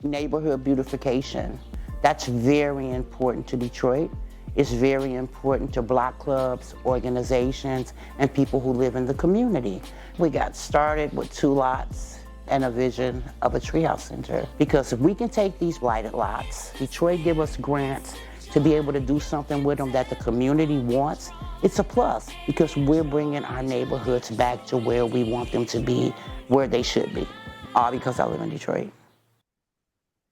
neighborhood beautification. That's very important to Detroit. It's very important to block clubs, organizations, and people who live in the community. We got started with 2 lots and a vision of a treehouse center. Because if we can take these blighted lots, Detroit give us grants to be able to do something with them that the community wants, it's a plus because we're bringing our neighborhoods back to where we want them to be, where they should be. All because I live in Detroit.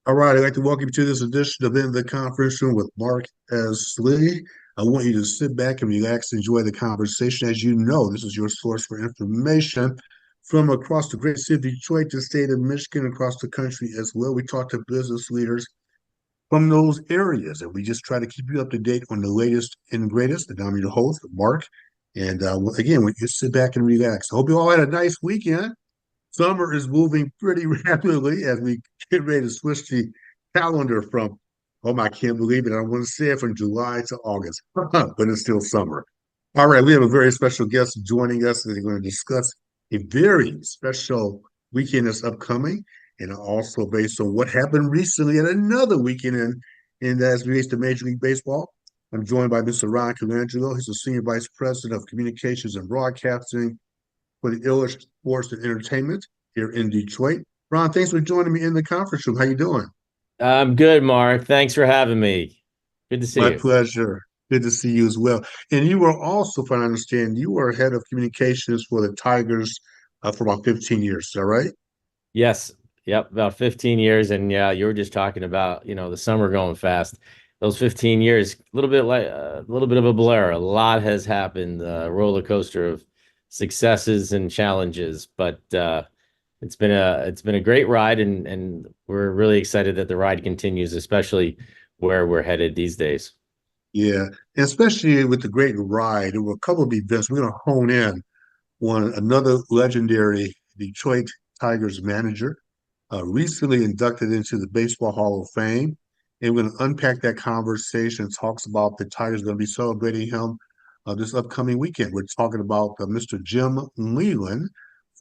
All right, I'd like to welcome you to this edition of In the Conference Room with Mark S. Lee. I want you to sit back and relax, enjoy the conversation. As you know, this is your source for information from across the great city of Detroit, the state of Michigan, across the country as well. We talk to business leaders from those areas, and we just try to keep you up to date on the latest and greatest. And I'm your host, Mark. And again, we just sit back and relax. I hope you all had a nice weekend. Summer is moving pretty rapidly as we get ready to switch the calendar from, oh, I can't believe it. I want to say it from July to August, but it's still summer. All right, we have a very special guest joining us. They're going to discuss a very special weekend that's upcoming, and also based on what happened recently at another weekend in as relates to Major League Baseball. I'm joined by Mr. Ron Colangelo. He's the Senior Vice President of Communications and Broadcasting for the Illustrated Sports and Entertainment here in Detroit. Ron, thanks for joining me in the conference room. How you doing? I'm good, Mark. Thanks for having me. Good to see My you. pleasure. Good to see you as well. And you were also, if I understand, you were head of communications for the Tigers for about 15 years. Is that right? Yes. Yep. About 15 years. And yeah, you were just talking about, the summer going fast. Those 15 years, a little bit of a blur. A lot has happened, roller coaster of successes and challenges, but it's been a great ride, and we're really excited that the ride continues, especially where we're headed these days. Yeah, and especially with the great ride, there were a couple of events. We're going to hone in on another legendary Detroit Tigers manager, recently inducted into the Baseball Hall of Fame. And we're going to unpack that conversation. Talks about the Tigers going to be celebrating him this upcoming weekend. We're talking about Mr. Jim Leyland,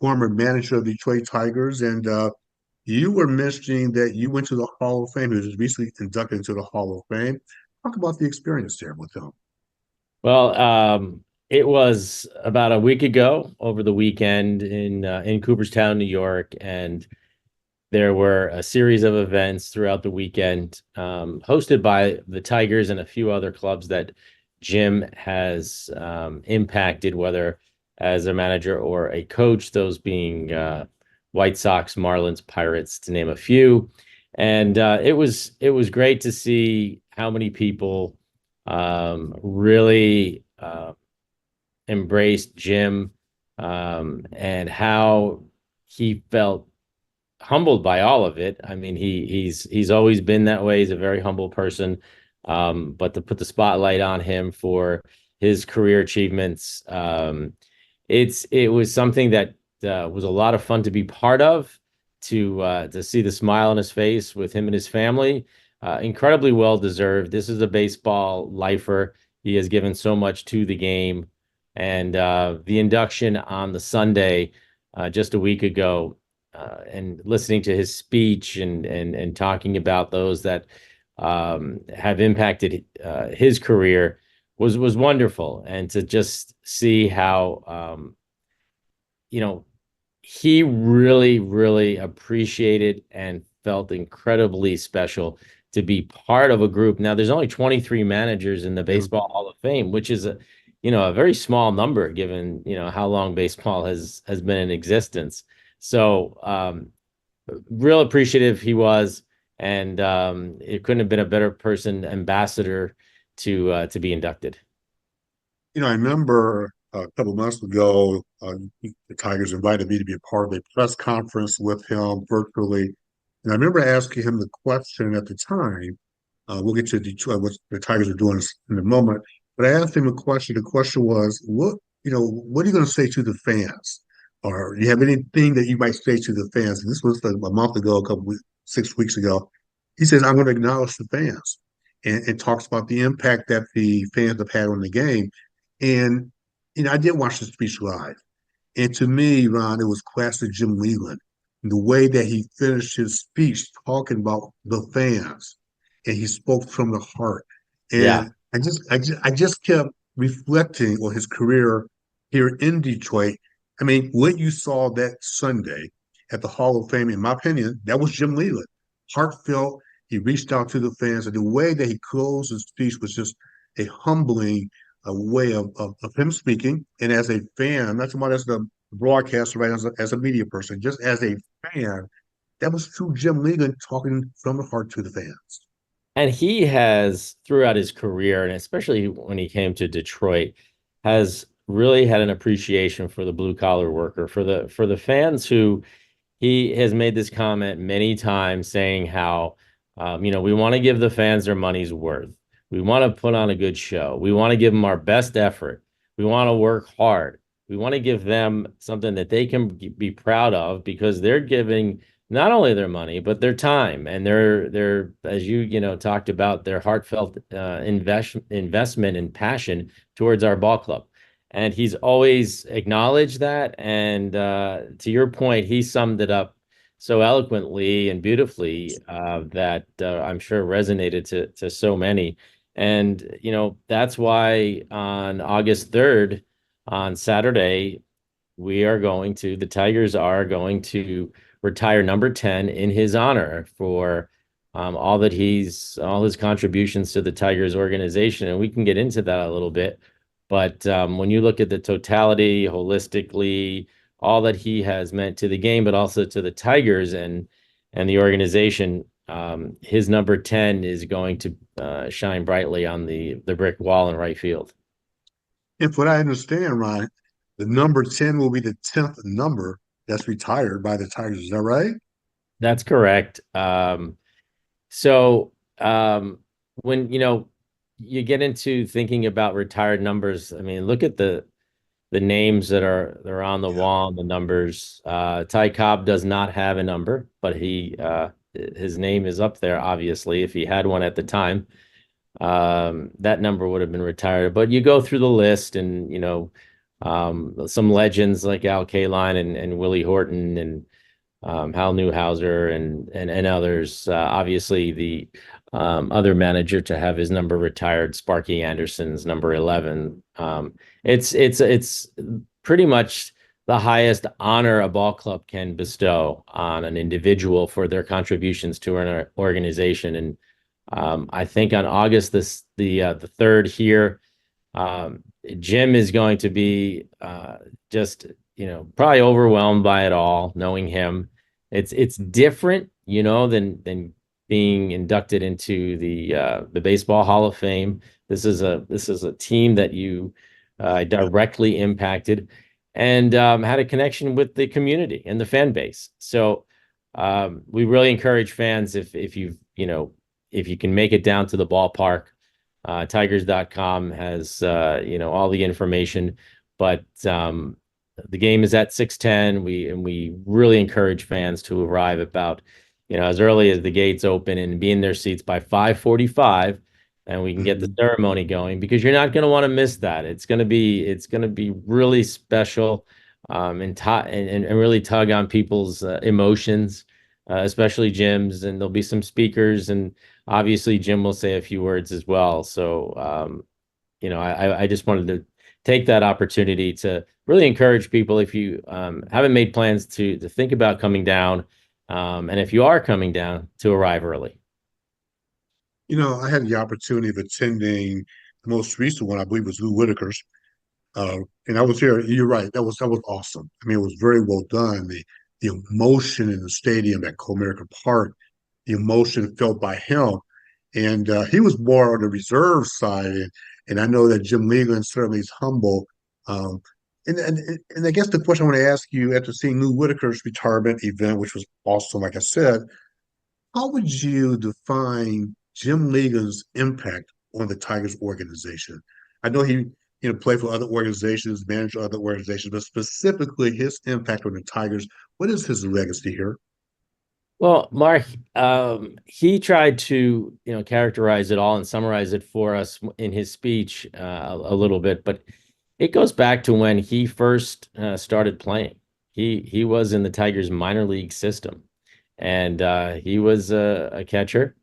former manager of Detroit Tigers, and you were mentioning that you went to the Hall of Fame. He was recently inducted into the Hall of Fame. Talk about the experience there with him. Well, it was about a week ago over the weekend in Cooperstown, New York, and there were a series of events throughout the weekend, hosted by the Tigers and a few other clubs that Jim has impacted, whether as a manager or a coach, those being White Sox, Marlins, Pirates, to name a few. And it was great to see how many people really embraced Jim, and how he felt humbled by all of it. I mean, he's always been that way. He's a very humble person, but to put the spotlight on him for his career achievements, it was something that was a lot of fun to be part of, to see the smile on his face with him and his family. Incredibly well deserved. This is a baseball lifer. He has given so much to the game, and the induction on the Sunday just a week ago, and listening to his speech and talking about those that have impacted his career was wonderful. And to just see how he really, really appreciated and felt incredibly special to be part of a group. Now, there's only 23 managers in the Baseball Hall of Fame, which is a very small number given, how long baseball has been in existence. So real appreciative he was, and it couldn't have been a better person, ambassador, to be inducted. I remember a couple of months ago, the Tigers invited me to be a part of a press conference with him virtually. And I remember asking him the question at the time. We'll get to Detroit, what the Tigers are doing in a moment. But I asked him a question. The question was, what are you going to say to the fans? Or do you have anything that you might say to the fans? And this was like a month ago, 6 weeks ago. He says, I'm going to acknowledge the fans, and talks about the impact that the fans have had on the game. And, I did watch the speech live. And to me, Ron, it was classic Jim Leyland. the way that he finished his speech talking about the fans, and he spoke from the heart. Yeah. And I just kept reflecting on his career here in Detroit. I mean, what you saw that Sunday at the Hall of Fame, in my opinion, that was Jim Leland. Heartfelt, he reached out to the fans, and the way that he closed his speech was just a humbling way of him speaking. And as a fan, I'm not somebody as the broadcaster, right, as a media person, just as a fan, that was true Jim Leland talking from the heart to the fans. And he has, throughout his career, and especially when he came to Detroit, has really had an appreciation for the blue collar worker, for the fans who he has made this comment many times saying how, we want to give the fans their money's worth. We want to put on a good show. We want to give them our best effort. We want to work hard. We want to give them something that they can be proud of because they're giving not only their money but their time and their as talked about their heartfelt investment and passion towards our ball club. And he's always acknowledged that. And to your point, he summed it up so eloquently and beautifully that I'm sure resonated to so many. And, that's why on August 3rd, on Saturday, the Tigers are going to retire number 10 in his honor for all his contributions to the Tigers organization. And we can get into that a little bit. But when you look at the totality, holistically, all that he has meant to the game, but also to the Tigers and the organization, his number 10 is going to shine brightly on the brick wall in right field. If what I understand, Ryan, the number 10 will be the 10th number that's retired by the Tigers. Is that right? That's correct. So when you get into thinking about retired numbers, I mean, look at the names they're on the wall and the numbers. Ty Cobb does not have a number, but his name is up there, obviously, if he had one at the time. That number would have been retired. But you go through the list and, some legends like Al Kaline and Willie Horton and Hal Newhouser and others. Obviously, the other manager to have his number retired, Sparky Anderson's number 11. It's pretty much the highest honor a ball club can bestow on an individual for their contributions to an organization. And I think on August the 3rd here, Jim is going to be just probably overwhelmed by it all, knowing him. It's different, than being inducted into the Baseball Hall of Fame. This is a team that you directly impacted and had a connection with the community and the fan base. So we really encourage fans if you can make it down to the ballpark. Tigers.com has all the information, but the game is at 6:10. We really encourage fans to arrive about as early as the gates open and be in their seats by 5:45, and we can get the ceremony going because you're not going to want to miss that. It's going to be really special, and really tug on people's emotions, especially Jim's, and there'll be some speakers, and obviously Jim will say a few words as well. So I just wanted to take that opportunity to really encourage people if you haven't made plans to think about coming down, and if you are coming down, to arrive early. I had the opportunity of attending the most recent one, I believe, was Lou Whitaker's. And I was here. You're right. That was awesome. I mean, it was very well done. The emotion in the stadium at Comerica Park, the emotion felt by him, and he was more on the reserve side. And I know that Jim Leland certainly is humble. Um, and I guess the question I want to ask you after seeing Lou Whitaker's retirement event, which was awesome, like I said, how would you define Jim Leland's impact on the Tigers organization? I know he, played for other organizations, managed other organizations, but specifically his impact on the Tigers. What is his legacy here? Well, Mark, he tried to, characterize it all and summarize it for us in his speech a little bit, but it goes back to when he first started playing. he was in the Tigers minor league system, and he was a catcher,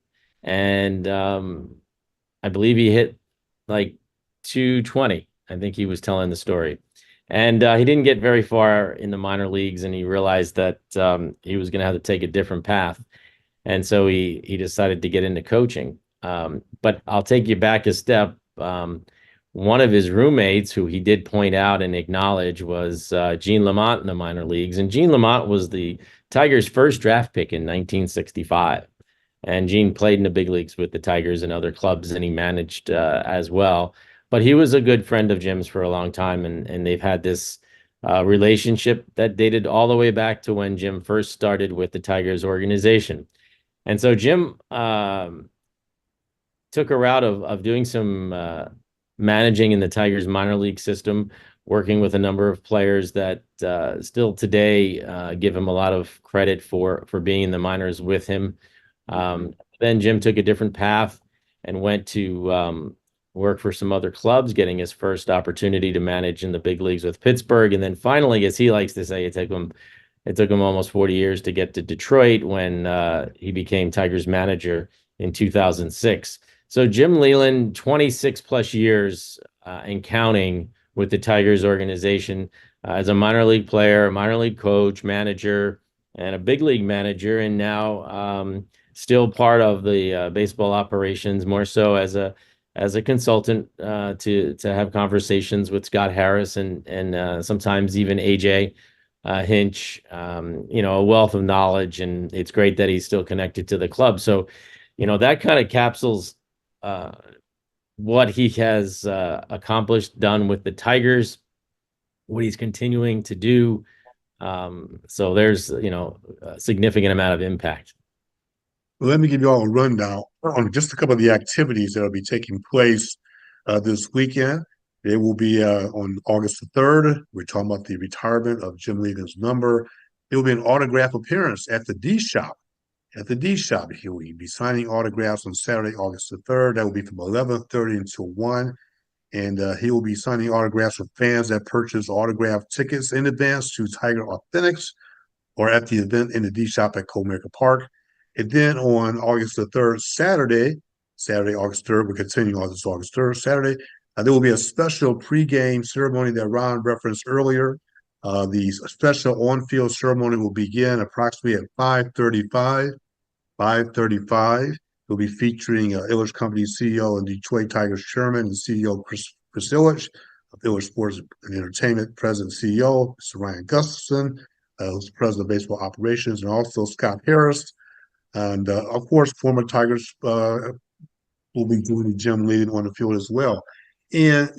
and I believe he hit like 220. I think he was telling the story. And he didn't get very far in the minor leagues, and he realized that he was going to have to take a different path. And so he decided to get into coaching. But I'll take you back a step. One of his roommates, who he did point out and acknowledge, was Gene Lamont in the minor leagues. And Gene Lamont was the Tigers' first draft pick in 1965. And Gene played in the big leagues with the Tigers and other clubs, and he managed as well. But he was a good friend of Jim's for a long time, and they've had this relationship that dated all the way back to when Jim first started with the Tigers organization. And so Jim took a route of doing some managing in the Tigers minor league system, working with a number of players that still today give him a lot of credit for being in the minors with him. Then Jim took a different path and went to work for some other clubs, getting his first opportunity to manage in the big leagues with Pittsburgh. And then finally, as he likes to say, it took him almost 40 years to get to Detroit when he became Tigers manager in 2006. So Jim Leyland, 26 plus years and counting with the Tigers organization as a minor league player, a minor league coach, manager, and a big league manager, and now still part of the baseball operations, more so as a consultant to have conversations with Scott Harris and sometimes even AJ Hinch. A wealth of knowledge, and it's great that he's still connected to the club. So, that kind of capsules what he has accomplished, done with the Tigers, what he's continuing to do. So there's, a significant amount of impact. Well, let me give you all a rundown on just a couple of the activities that will be taking place this weekend. It will be on August the 3rd. We're talking about the retirement of Jim Leland's number. It will be an autograph appearance at the D Shop. At the D Shop, he will be signing autographs on Saturday, August the 3rd. That will be from 11:30 until 1. And he will be signing autographs with fans that purchase autograph tickets in advance to Tiger Authentics or at the event in the D Shop at Comerica Park. And then on August the 3rd, Saturday, August 3rd, we're continuing on this August 3rd, Saturday, there will be a special pregame ceremony that Ron referenced earlier. The special on-field ceremony will begin approximately at 5:35. 5:35. We'll be featuring Illich Company CEO and Detroit Tigers Chairman and CEO Chris Illich, of Illich Sports and Entertainment President and CEO, Mr. Ryan Gustafson, who's President of Baseball Operations, and also Scott Harris. And of course, former Tigers will be joining Jim Leland on the field as well. And,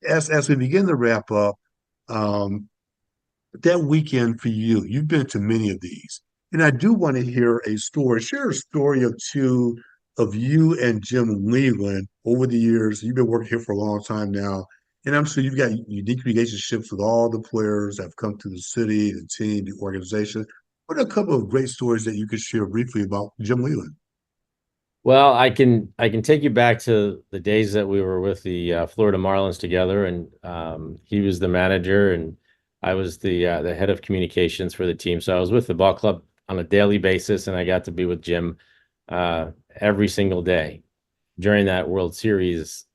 as we begin to wrap up, that weekend for you, you've been to many of these. And I do want to share a story of two of you and Jim Leland over the years. You've been working here for a long time now. And I'm sure you've got unique relationships with all the players that have come to the city, the team, the organization. What are a couple of great stories that you could share briefly about Jim Leland? Well, I can take you back to the days that we were with the Florida Marlins together, and he was the manager, and I was the head of communications for the team. So I was with the ball club on a daily basis, and I got to be with Jim every single day during that World Series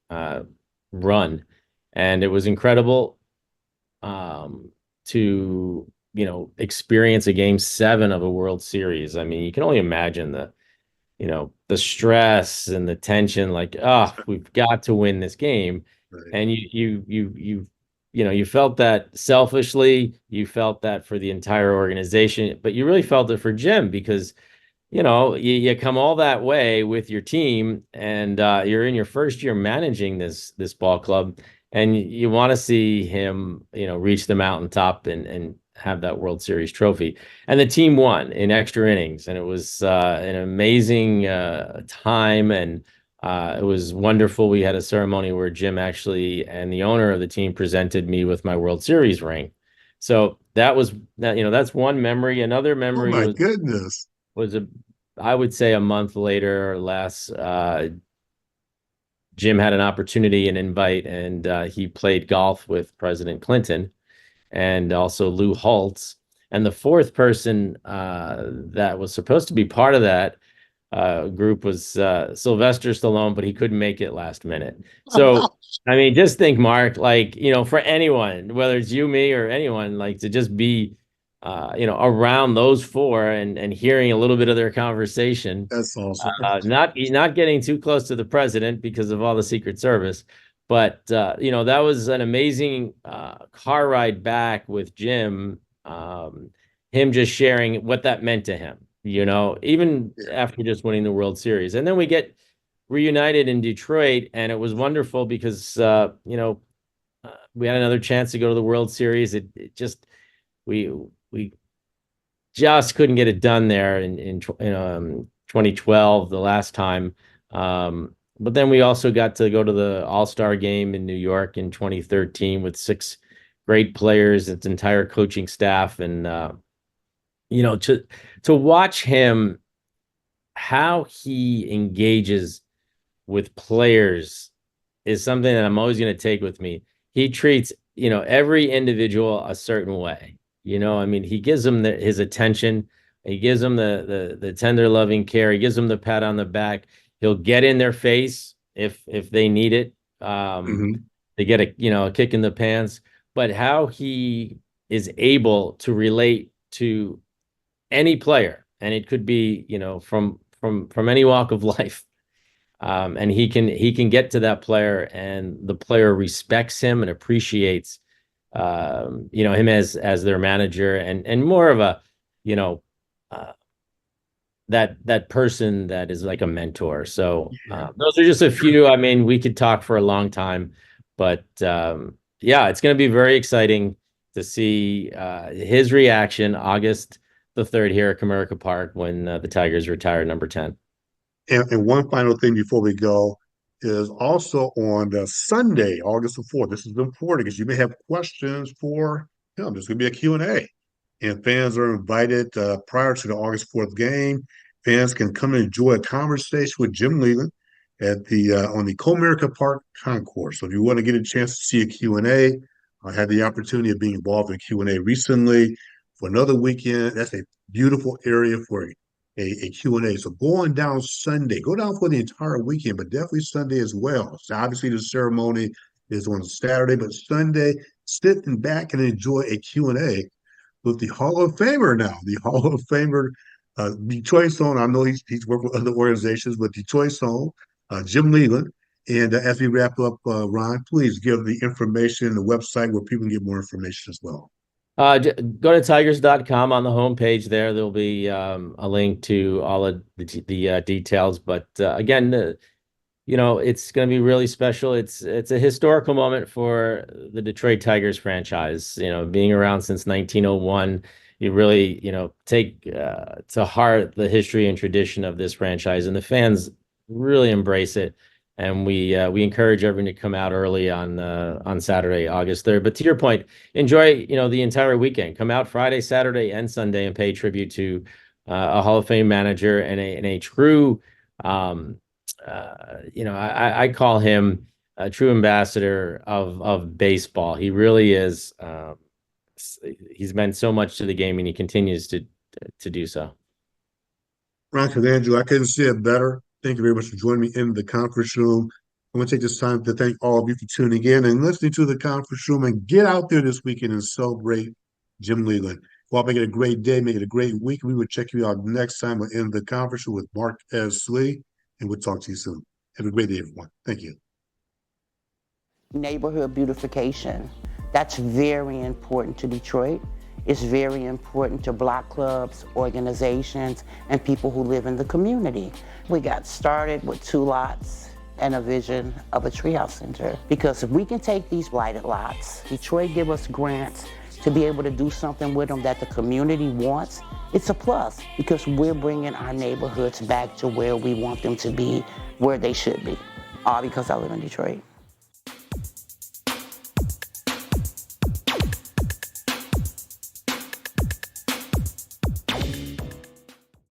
run, and it was incredible to experience a Game 7 of a World Series. I mean, you can only imagine the stress and the tension, like, oh, we've got to win this game. Right. And you felt that selfishly, you felt that for the entire organization, but you really felt it for Jim because, you come all that way with your team, and you're in your first year managing this ball club, and you want to see him, reach the mountaintop and have that World Series trophy. And the team won in extra innings, and it was an amazing time, and it was wonderful. We had a ceremony where Jim actually and the owner of the team presented me with my World Series ring. So that's one memory. Another memory Oh my goodness. was I would say a month later or less. Jim had an opportunity, an invite, and he played golf with President Clinton and also Lou Holtz. And the fourth person that was supposed to be part of that group was Sylvester Stallone, but he couldn't make it last minute. So, I mean, just think, Mark, like, for anyone, whether it's you, me, or anyone, like to just be, around those four and hearing a little bit of their conversation, That's awesome. not getting too close to the president because of all the Secret Service, but that was an amazing car ride back with Jim. Him just sharing what that meant to him, even Yeah. after just winning the World Series. And then we get reunited in Detroit, and it was wonderful because we had another chance to go to the World Series. It just we just couldn't get it done there in 2012, the last time. But then we also got to go to the All-Star game in New York in 2013 with 6 great players, its entire coaching staff, and to watch him, how he engages with players is something that I'm always going to take with me. He treats, every individual a certain way. I mean, he gives them his attention. He gives them the tender, loving care. He gives them the pat on the back. He'll get in their face if they need it. Mhm. They get a kick in the pants. But how he is able to relate to any player, and it could be, from any walk of life. And he can get to that player, and the player respects him and appreciates him as their manager, and more of a, uh, that person that is like a mentor. So Yeah. those are just a few. I mean, we could talk for a long time, but yeah, it's going to be very exciting to see his reaction August the 3rd here at Comerica Park when the Tigers retire number 10. And one final thing before we go is also on the Sunday, August the 4th. This is important because you may have questions for him. There's going to be a Q&A. And fans are invited prior to the August 4th game. Fans can come and enjoy a conversation with Jim Leland at the on the Comerica Park concourse. So if you want to get a chance to see a Q&A, I had the opportunity of being involved in Q&A recently for another weekend. That's a beautiful area for a Q&A. So going down Sunday, go down for the entire weekend, but definitely Sunday as well. So obviously the ceremony is on Saturday, but Sunday, sit back and enjoy a Q&A with the Hall of Famer now, the Hall of Famer, Detroit Zone. I know he's worked with other organizations, but Detroit Zone, Jim Leland. And as we wrap up, Ron, please give the information, the website where people can get more information as well. Go to tigers.com. On the homepage there. There'll be a link to all of the details. But again, it's going to be really special. It's a historical moment for the Detroit Tigers franchise. Being around since 1901, you really, take to heart the history and tradition of this franchise, and the fans really embrace it. And we encourage everyone to come out early on Saturday, August 3rd. But to your point, enjoy the entire weekend. Come out Friday, Saturday, and Sunday and pay tribute to a Hall of Fame manager and a true. I call him a true ambassador of baseball. He really is. He's meant so much to the game, and he continues to do so. Ron Colangelo, I couldn't say it better. Thank you very much for joining me in the conference room. I want to take this time to thank all of you for tuning in and listening to the conference room, and get out there this weekend and celebrate Jim Leland. Well, make it a great day, make it a great week. We will check you out next time in the conference room with Mark S. Lee, and we'll talk to you soon. Have a great day, everyone. Thank you. Neighborhood beautification. That's very important to Detroit. It's very important to block clubs, organizations, and people who live in the community. We got started with 2 lots and a vision of a treehouse center. Because if we can take these blighted lots, Detroit give us grants to be able to do something with them that the community wants, it's a plus, because we're bringing our neighborhoods back to where we want them to be, where they should be. All because I live in Detroit.